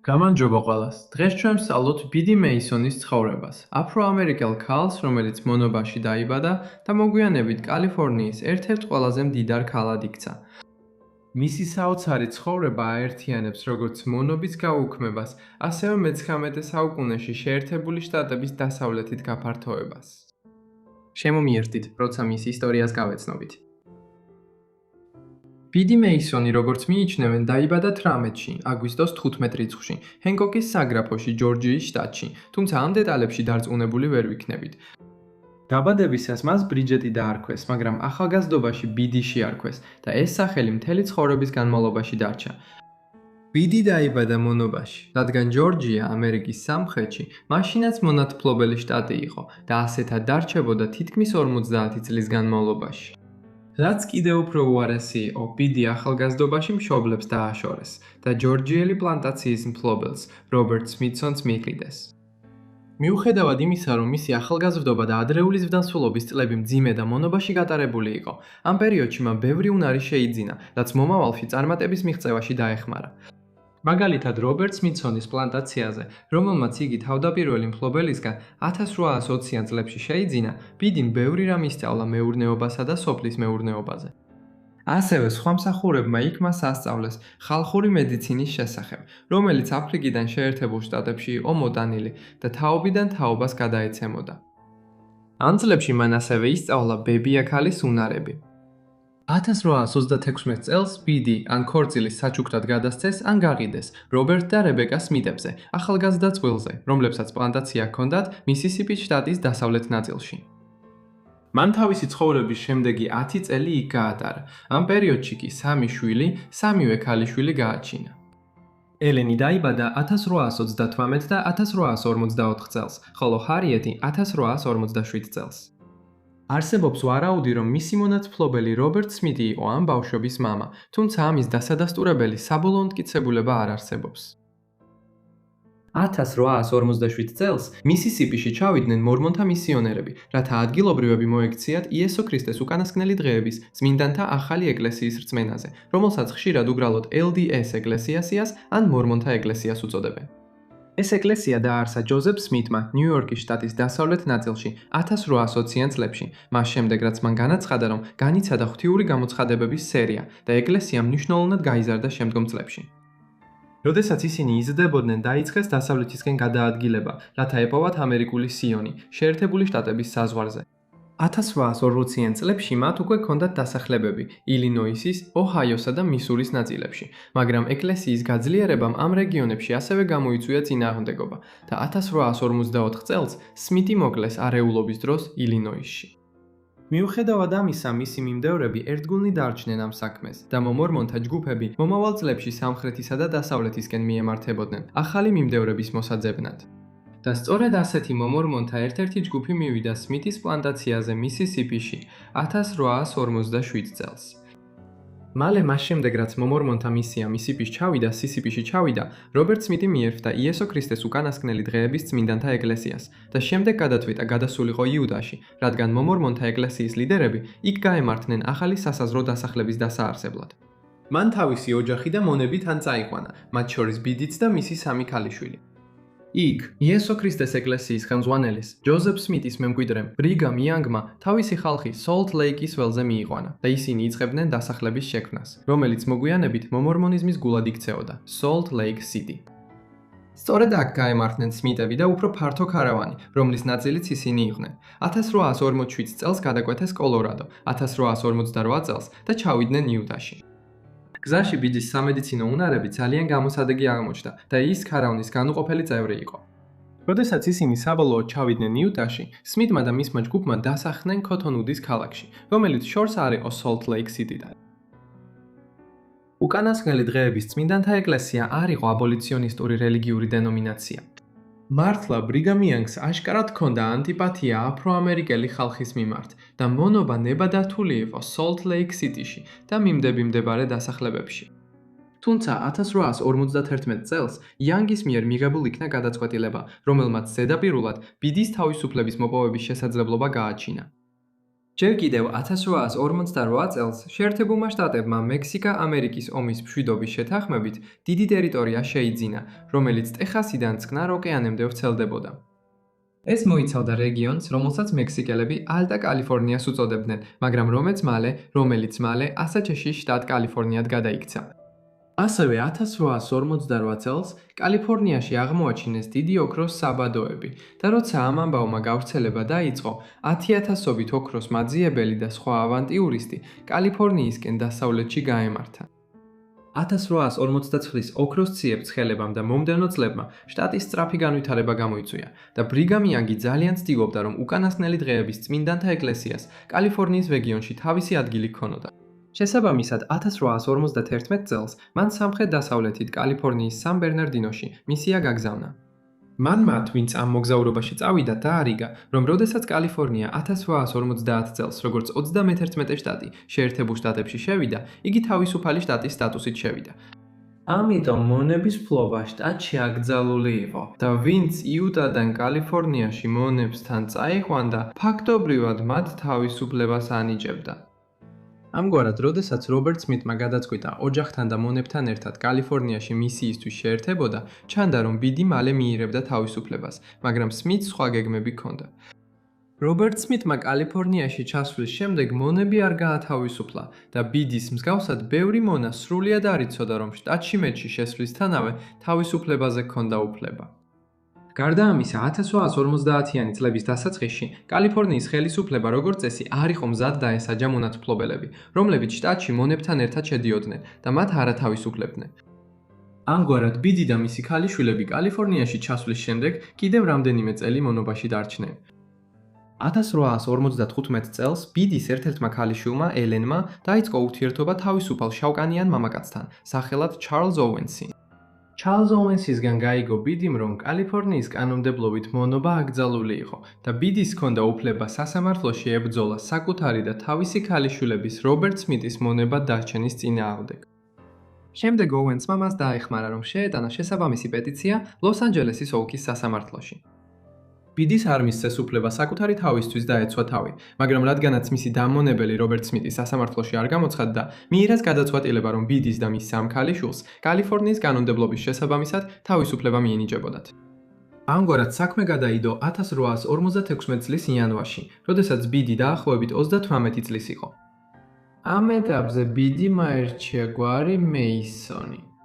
გამარჯობა ყველას. დღეს ჩვენ ვსწავლოთ ბიდი მეისონის ცხოვრებას. აფრო-ამერიკელ ქალს, რომელიც მონობაში დაიბადა და მოგვიანებით კალიფორნიის ერთ-ერთ ყველაზე მდიდარ ქალად იქცა. მისი საოცარი ცხოვრება აერთიანებს როგორც მონობის გაუქმებას, ასევე მე-19 საუკუნეში შეერთებული შტატების დასავლეთით გაფართოებას. შემომიერთდით, როცა მის ისტორიას გავეცნობით. ბიდი მეისონი, როგორც მიიჩნევენ, დაიბადა 18-ში, აგვისტოს 15 რიცხვში, ჰენკოკის საგრაფოში, ჯორჯიის შტატში, თუმცა ამ დეტალებში დარწმუნებული ვერ ვიქნებით. დაბადებისას მას ბრიჯეტი დაარქვეს, მაგრამ ახალგაზრდობაში ბიდი შეარქვეს და ეს სახელი მთელი ცხოვრების განმავლობაში დარჩა. ბიდი დაიბადა მონობაში, რადგან ჯორჯია ამერიკის სამხრეთში მაშინაც მონათმფლობელი შტატი იყო და ასეთად დარჩებოდა თითქმის 50 წლის განმავლობაში. რაც კიდევ უფრო უარესი იყო, ბიდი ახალგაზრდობაში მშობლებს დააშორეს და ჯორჯიელი პლანტაციის მფლობელს, რობერტ სმითსონს მიიყიდეს. მიუხედავად იმისა, რომ მისი ახალგაზრდობა და ადრეული ზრდასრულობის წლები მძიმე და მონობაში გატარებული იყო, ამ პერიოდში მან ბევრი უნარი შეიძინა, რაც მომავალში წარმატების მიღწევაში დაეხმარა. მაგალითად, რობერტ სმითსონის პლანტაციაზე, რომელმაც იგი თავდაპირველი მფლობელისგან 1820-იან წლებში შეიძინა, ბიდიმ ბევრი რამ ისწავლა მეურნეობასა და სოფლის მეურნეობაზე. ასევე სხვა მსახურებმა იქ მას ასწავლეს ხალხური მედიცინის შესახებ, რომელიც აფრიკიდან შეერთებულ შტატებში იყო მოტანილი და თაობიდან თაობას გადაეცემოდა. ამ წლებში მან ასევე ისწავლა ბებია-ქალის უნარები. 1836 წელს ბიდი ან ქორწილის საჩუქრად გადასცეს ან გაყიდეს რობერტ და რებეკა სმიტებზე, ახალგაზრდა წყვილზე, რომლებსაც პლანტაცია ჰქონდათ მისისიპის შტატის დასავლეთ ნაწილში. მან თავისი ცხოვრების შემდეგი 10 წელი იქ გაატარა. ამ პერიოდში კი 3 შვილი, 3-ვე ქალიშვილი გააჩინა. ელენი დაიბადა 1838 და 1854 წელს, ხოლო ჰარიეტი 1857 წელს. არსებობს ვარაუდი, რომ მისი მონათმფლობელი რობერტ სმითი იყო ამ ბავშვების მამა, თუმცა ამის დასადასტურებელი საბოლოო მტკიცებულება არ არსებობს. 1857 წელს მისისიპიში ჩავიდნენ მორმონთა მისიონერები, რათა ადგილობრივები მოექციათ იესო ქრისტეს უკანასკნელი დღეების წმინდანთა ახალი ეკლესიის რწმენაზე, რომელსაც ხშირად უბრალოდ LDS ეკლესიას ან მორმონთა ეკლესიას უწოდებენ. ეს ეკლესია დააარსა ჯოზეფ სმითმა ნიუ-იორკის შტატის დასავლეთ ნაწილში 1820-იან წლებში, მას შემდეგ რაც მან განაცხადა, რომ განიცადა ღვთიური გამოცხადებების სერია და ეკლესია მნიშვნელოვნად გაიზარდა შემდგომ წლებში. როდესაც ისინი იზრდებოდნენ, დაიწყეს დასავლეთისკენ გადაადგილება, რათა ეპოვათ ამერიკული სიონი, შეერთებული შტატების საზღვარზე. 1840-იან წლებში მათ უკვე ჰქონდათ დასახლებები ილინოისის, ოჰაიოსა და მისურის ნაწილებში, მაგრამ ეკლესიის გაძლიერებამ ამ რეგიონებში ასევე გამოიწვია წინააღმდეგობა და 1854 წელს სმითი მოკლეს არეულობის დროს ილინოისში. მიუხედავად ამისა, მისი მიმდევრები ერთგულნი დარჩნენ ამ საქმეს და მომორმონთა ჯგუფები მომავალ წლებში სამხრეთისა და დასავლეთისკენ მიემართებოდნენ ახალი მიმდევრების მოსაძებნად. და სწორედ ასეთი მომორმონთა ერთ-ერთი ჯგუფი მივიდა სმითის პლანტაციაზე მისისიპიში 1857 წელს. მალე მას შემდეგ, რაც მომორმონთა მისია მისისიპიში ჩავიდა, რობერტ სმითი მიერთდა იესო ქრისტეს უკანასკნელი დღეების წმინდანთა ეკლესიას და შემდეგ გადათვიტა გადასულიყო იუდაში, რადგან მომორმონთა ეკლესიის ლიდერები იქ გაემართნენ ახალი სასაზღვრო დასახლების დასაარსებლად. მან თავისი ოჯახი და მონები თან წაიყვანა, მათ შორის ბიდიც და მისი 3 ქალიშვილი. იქ იესო ქრისტეს ეკლესიის ხელმძღვანელის ჯოზეფ სმითის მემკვიდრემ ბრიგამ იანგმა თავისი ხალხი სოლტ ლეიკის ველზე მიიყვანა და ისინი იწყებდნენ დასახლების შექმნას, რომელიც მოგვიანებით მომორმონიზმის გულად იქცეოდა სოლტ ლეიქ სიტი. სწორედ აქ გაემართნენ სმიტები და უფრო ფართო ქარავანი, რომლის ნაწილიც ისინი იყვნენ. 1847 წელს გადაკვეთეს კოლორადო, 1858 წელს და ჩავიდნენ იუტაში. გზაში ბიდის სამედიცინო უნარები ძალიან გამოსადეგი აღმოჩნდა და ის ქარავნის განუყოფელი წევრი იყო. როდესაც ისინი საბოლოოდ ჩავიდნენ იუტაში, სმითმა და მისმა ჯგუფმა დასახლდნენ ქოთონუდის ქალაქში, რომელიც შორს არ იყო სოლტ ლეიქ სიტიდან. უკანასკნელი დღეების წმინდანთა ეკლესია არ იყო აბოლიციონისტური რელიგიური დენომინაცია. მართლა ბრიგამ იანგს აშკარად ჰქონდა ანტიპათია აფრო-ამერიკელი ხალხის მიმართ და მონობა ნებადართული იყო სოლტ ლეიქ სიტიში და მიმდებარე დასახლებებში. თუმცა 1851 წელს იანგის მიერ მიღებულ იქნა გადაწყვეტილება, რომელმაც ზედაპირულად ბიდის თავისუფლების მოპოვების შესაძლებლობა გააჩინა. ჯერ კიდევ 1848 წელს შეერთებულმა შტატებმა მექსიკა-ამერიკის ომის მშვიდობის შეთანხმებით დიდი ტერიტორია შეიძინა, რომელიც ტეხასიდან წყნარ ოკეანემდე ვრცელდებოდა. ეს მოიცავდა რეგიონს, რომელსაც მექსიკელები ალტა კალიფორნიას უწოდებდნენ, მაგრამ რომელიც მალე ასაჩეში შტატ კალიფორნიად გადაიქცა. ასევე 1858 წელს კალიფორნიაში აღმოაჩინეს დიდი ოქროს საბადოები და როცა ამ ამბავმა გავრცელება დაიწყო, 10,000-ობით ოქროს მაძიებელი და სხვა ავანტიურისტი კალიფორნიისკენ დასავლეთში გაემართა. 1859 ოქროს ციებ ცხელებამ და მომდევნო წლებმა შტატის სწრაფი განვითარება გამოიწვია და ბრიგამ იანგი ძალიან ცდილობდა, რომ უკანასკნელი დღეების წმინდანთა ეკლესიას კალიფორნიის რეგიონში თავისი ადგილი ჰქონოდა. შესაბამისად, 1851 წელს მან სამხრეთ-დასავლეთით კალიფორნიის სან ბერნარდინოში მისია გაგზავნა. მან მათ, ვინც ამ მოგზაურობაში წავიდა, დაარიგა, რომ როდესაც კალიფორნია 1850 წელს, როგორც 31 შტატი შეერთებულ შტატებში შევიდა, იგი თავისუფალი შტატის სტატუსით შევიდა. ამიტომ მონების ფლობა შტატში აკრძალული იყო და ვინც იუტადან კალიფორნიაში მონებსთან წაიყვანდა, ფაქტობრივად მათ თავისუფლებას ანიჭებდა. ამგვარად, როდესაც რობერტ სმითმა გადაწყვიტა ოჯახთან და მონებთან ერთად კალიფორნიაში მისიისთვის შეერთებოდა, ჩანდა, რომ ბიდი მალე მიიღებდა თავისუფლებას, მაგრამ სმითს სხვა გეგმები ჰქონდა. რობერტ სმითმა კალიფორნიაში ჩასვლის შემდეგ მონები არ გაათავისუფლა და ბიდის მსგავსად ბევრი მონა სრულად არ იცოდა, რომ შტატში მეტში შესვლისთანავე თავისუფლებაზე ჰქონდა უფლება. გარდა ამისა, 1850-იანი წლების დასაწყისში კალიფორნიის ხელისუფლება როგორც წესი არ იყო მზად დაესაჯა მონათმფლობელები, რომლებიც შტატში მონებთან ერთად შედიოდნენ და მათ არ ათავისუფლებდნენ. ამგვარად, ბიდი და მისი ქალიშვილები კალიფორნიაში ჩასვლის შემდეგ კიდევ რამდენიმე წელი მონობაში დარჩნენ. 1855 წელს ბიდის ერთ-ერთმა ქალიშვილმა, ელენმა, დაიწყო ურთიერთობა თავისუფალ შავკანიან მამაკაცთან, სახელად ჩარლზ ოუენსი. ჩარლზ ოუენსისგან გაიგო ბიდიმ, რომ კალიფორნიის კანონმდებლობით მონობა აკრძალული იყო და ბიდის ჰქონდა უფლება სასამართლოში ებრძოლა საკუთარი და თავისი ქალიშვილების რობერტ სმითის მონება დარჩენის წინააღმდეგ. შემდეგ ოუენსმა მას დაეხმარა, რომ შეეტანა შესაბამისი პეტიცია ლოს-ანჯელესის ოლქის სასამართლოში. ბიდის არ მისცეს უფლება საკუთარი თავისთვის დაეცვა თავი, მაგრამ რადგანაც მისი დამონებელი რობერტ სმითი სასამართლოში არ გამოცხადდა, მიიღეს გადაწყვეტილება, რომ ბიდის და მის სამ ქალიშვილს კალიფორნიის კანონმდებლობის შესაბამისად თავისუფლება მიენიჭებოდათ. ამგვარად საქმე გადაიდო 1856 წლის იანვარში, როდესაც ბიდი დაახლოებით 38 წლის იყო. ამ ეტაპზე ბიდიმ აირჩია გვარი მეისონი.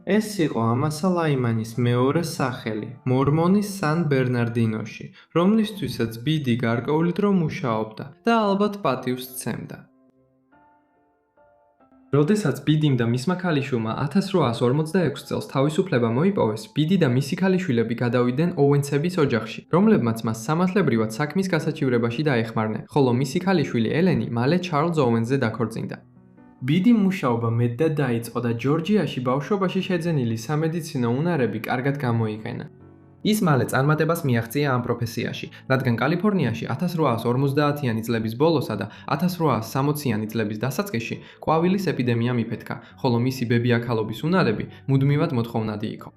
ეს იყო ამასა ლაიმანის მეორე სახელი, მორმონის სან ბერნარდინოში, რომლისთვისაც ბიდი გარკვეული დრო მუშაობდა და ალბათ პატივს სცემდა. როდესაც ბიდიმ და მისმა ქალიშვილმა 1856 წელს თავისუფლება მოიპოვეს, ბიდი და მისი ქალიშვილები გადავიდნენ ოუენსების ოჯახში, რომლებმაც მას სამართლებრივად საქმის გასაჩივრებაში დაეხმარნენ, ხოლო მისი ქალიშვილი ელენი მალე ჩარლზ ოუენსზე დაქორწინდა. ბიდიმ მუშაობა მეტად დაიწყო და ჯორჯიაში ბავშვობაში შეძენილი სამედიცინო უნარები კარგად გამოიყენა. ის მალე წარმატებას მიაღწია ამ პროფესიაში, რადგან კალიფორნიაში 1850-იანი წლების ბოლოსა და 1860-იანი წლების დასაწყისში ყვავილის ეპიდემია მიფეთქა, ხოლო მისი ბებიაქალობის უნარები მუდმივად მოთხოვნადი იყო.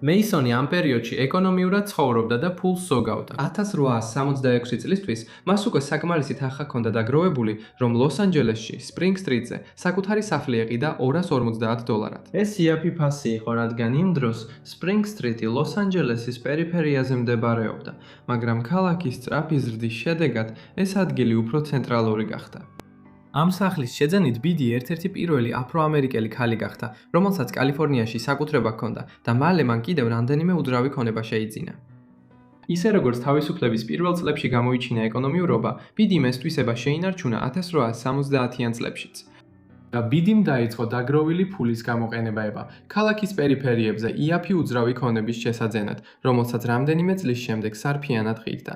მეისონი ამ პერიოდში ეკონომიურად ცხოვრობდა და ფულს ზოგავდა. 1866 წლისთვის მას უკვე საკმარისი თანხა ჰქონდა დაგროვებული, რომ ლოს-ანჯელესში, სპრინგ სტრიტზე საკუთარი სახლი ეყიდა $250. ეს იაფი ფასი იყო, რადგან იმ დროს სპრინგ სტრიტი ლოს-ანჯელესის პერიფერიაზე მდებარეობდა, მაგრამ ქალაქის სწრაფი ზრდის შედეგად ეს ადგილი უფრო ცენტრალური გახდა. ამ სახლის შეძენით ბიდი ერთ-ერთი პირველი აფრო-ამერიკელი ქალი გახდა, რომელსაც კალიფორნიაში საკუთრება ჰქონდა და მალე მან კიდევ რამდენიმე უძრავი ქონება შეიძინა. ისე როგორც თავისუფლების პირველ წლებში გამოიჩინა ეკონომიურობა, ბიდიმ ეს თვისება შეინარჩუნა 1870-იან წლებშიც. და ბიდიმ დაიწყო დაგროვილი ფულის გამოყენება ქალაქის პერიფერიებზე იაფი უძრავი ქონების შესაძენად, რომელსაც რამდენიმე წლის შემდეგ სარფიანად ყიდდა.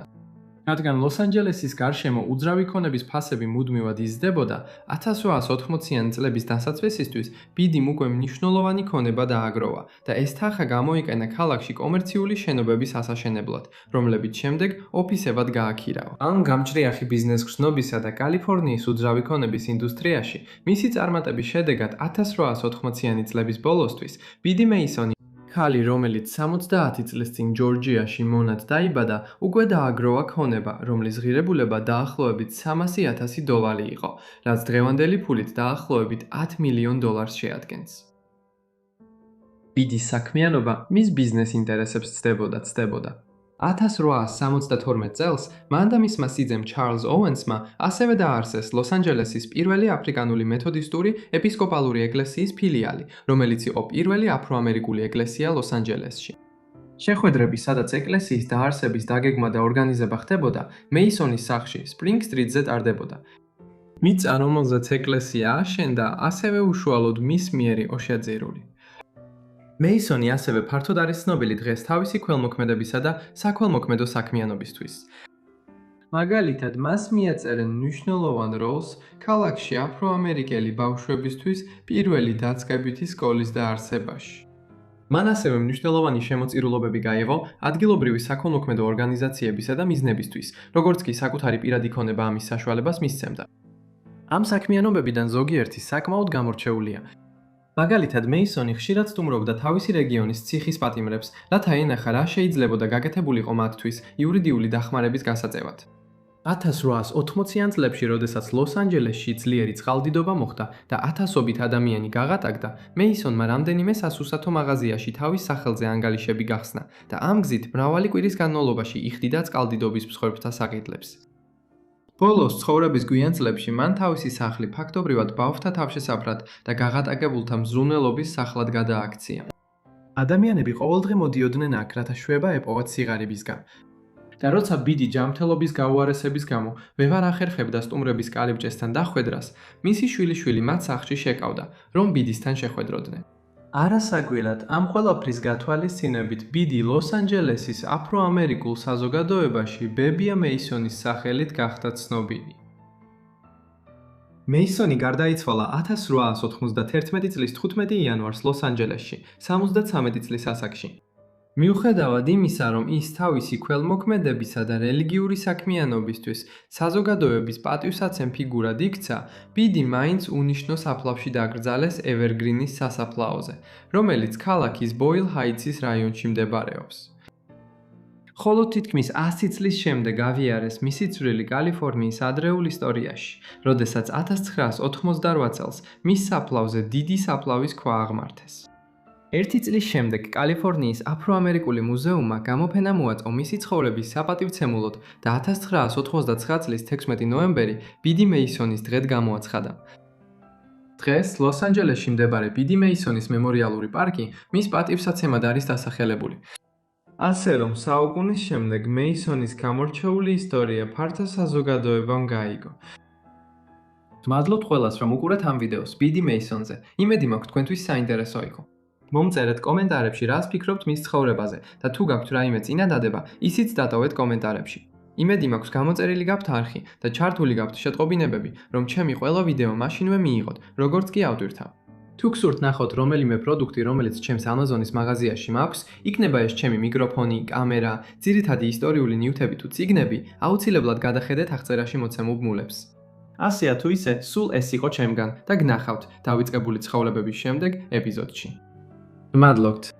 რადგან ლოს-ანჯელესის გარშემო უძრავი ქონების ფასები მუდმივად იზრდებოდა, 1880-იანი წლების დასაწყისისთვის ბიდიმ უკვე მნიშვნელოვანი ქონება დააგროვა და ეს თანხა გამოიყენა ქალაქში კომერციული შენობების ასაშენებლად, რომლებიც შემდეგ ოფისებად გააქირავა. ამ გამჭრიახი ბიზნეს გრძნობისა და კალიფორნიის უძრავი ქონების ინდუსტრიაში მისი წარმატების შედეგად 1880-იანი წლების ბოლოსთვის ბიდი მეისონი ქალი, რომელიც 70 წლის წინ ჯორჯიაში მონად დაიბადა, უკვე დააგროვა ქონება, რომლის ღირებულება დაახლოებით $300,000 იყო, რაც დღევანდელი ფულით დაახლოებით $10 მილიონ შეადგენს. ბიდის საქმიანობა მის ბიზნეს ინტერესებს ცდებოდა. 1872 წელს მან და მისმა სიძემ ჩარლზ ოუენსმა ასევე დააარსეს ლოს-ანჯელესის პირველი აფრიკანული მეთოდისტური ეპისკოპალური ეკლესიის ფილიალი, რომელიც იყო პირველი აფრო-ამერიკული ეკლესია ლოს-ანჯელესში. შეხვედრები, სადაც ეკლესიის დაარსების დაგეგმა და ორგანიზება ხდებოდა, მეისონის სახლში, სპრინგ-სტრიტზე ტარდებოდა. მიწა, რომელზეც ეკლესია აშენდა, ასევე უშუალოდ მის მიერ იყო შეძირული. მეისონი ასევე ფართოდ არის ცნობილი დღეს თავისი ქველმოქმედებისა და საქველმოქმედო საქმიანობისთვის. მაგალითად, მას მიაწერენ მნიშვნელოვან როლს ქალაქში აფრო-ამერიკელი ბავშვებისთვის პირველი დაწყებითი სკოლის დაარსებაში. მან ასევე მნიშვნელოვანი შემოწირულობები გაიღო ადგილობრივი საქველმოქმედო ორგანიზაციებისა და მიზნებისთვის, როგორც კი საკუთარი პირადი ქონება ამის საშუალებას მისცემდა. ამ საქმიანობებიდან ზოგიერთი საკმაოდ გამორჩეულია. მაგალითად, მეისონი ხშირად სტუმრობდა თავისი რეგიონის ციხის პატიმრებს, რათა ენახა რა შეიძლებოდა გაკეთებულიყო მათთვის იურიდიული დახმარების გასაწევად. 1880-იან წლებში, როდესაც ლოს-ანჯელესში ძლიერი წყალდიდობა მოხდა და ათასობით ადამიანი გაღატაკდა, მეისონმა რამდენიმე სასუსათო მაღაზიაში თავის სახელზე ანგალიშები გახსნა და ამ გზით მრავალი კვირის განმავლობაში იხდიდა წყალდიდობის მსხვერპლთა საყიდლებს. ბოლოს ცხოვრების გვიან წლებში მან თავისი სახლი ფაქტობრივად ბავშვთა თავშესაფრად და გაღატაკებულთა მზრუნველობის სახლად გადააქცია. ადამიანები ყოველდღე მოდიოდნენ აქ, რათა შვება ეპოვათ სიღარიბისგან. და როცა ბიდი ჯანმრთელობის გაუარესების გამო ვეღარ ახერხებდა სტუმრების კარიბჭესთან დახვედრას, მისი შვილიშვილი მათ სახლში შეკავდა, რომ ბიდისთან შეხვედროდნენ. არასაგველად, ამ ყველაფრის გათვალისწინებით ბიდი ლოს-ანჯელესის აფრო-ამერიკულ საზოგადოებაში ბებია მეისონის სახელით გახდა ცნობილი. მეისონი გარდაიცვალა 1891 წლის 15 იანვარს ლოს-ანჯელესში, 73 წლის ასაკში. მიუხედავად იმისა, რომ ის თავისი ქველმოქმედებისა და რელიგიური საქმიანობისთვის საზოგადოების პატივსაცემ ფიგურად იქცა, ბიდი მაინც უნიშნო საფლავში დაკრძალეს ევერგრინის სასაფლაოზე, რომელიც ქალაქის ბოილ-ჰაიტსის რაიონში მდებარეობს. ხოლო თითქმის 100 წლის შემდეგ აღიარეს მისი წვლილი კალიფორნიის ადრეულ ისტორიაში, როდესაც 1988 წელს მის საფლავზე დიდი საფლავის ქვა აღმართეს. 1 წლის შემდეგ კალიფორნიის აფრო-ამერიკული მუზეუმმა გამოფენა მოაწყო მისი ცხოვრების საპატივცემულოდ და 1989 წლის 16 ნოემბერი ბიდი მეისონის დღედ გამოაცხადა. დღეს ლოს-ანჯელესში მდებარე ბიდი მეისონის მემორიალური პარკი მის პატივსაცემად არის დასახელებული. ასე რომ, საუკუნის შემდეგ მეისონის გამორჩეული ისტორია ფართო საზოგადოებამ გაიგო. მადლობთ ყველას, რომ უყურეთ ამ ვიდეოს ბიდი მეისონზე. იმედი მაქვს თქვენთვის საინტერესო იყო. მომწერეთ კომენტარებში, რას ფიქრობთ მის ცხოვრებაზე და თუ გაქვთ რაიმე წინადადება, ისიც დატოვეთ კომენტარებში. იმედი მაქვს გამოწერილი გაქვთ არხი და ჩართული გაქვთ შეტყობინებები, რომ ჩემი ყველა ვიდეო მაშინვე მიიღოთ, როგორც კი ავტვირთავ. თუ გსურთ ნახოთ რომელიმე პროდუქტი, რომელიც ჩემს Amazon-ის მაღაზიაში მაქვს, იქნება ეს ჩემი მიკროფონი, კამერა, ძირითადი ისტორიული ნივთები თუ წიგნები, აუცილებლად გადახედეთ აღწერაში მოცემულ ბმულებს. ასეა თუ ისე, სულ ეს იყო ჩემგან და გნახავთ დავიწყებული ცხოვრებების შემდეგ ეპიზოდში. მადლობთ.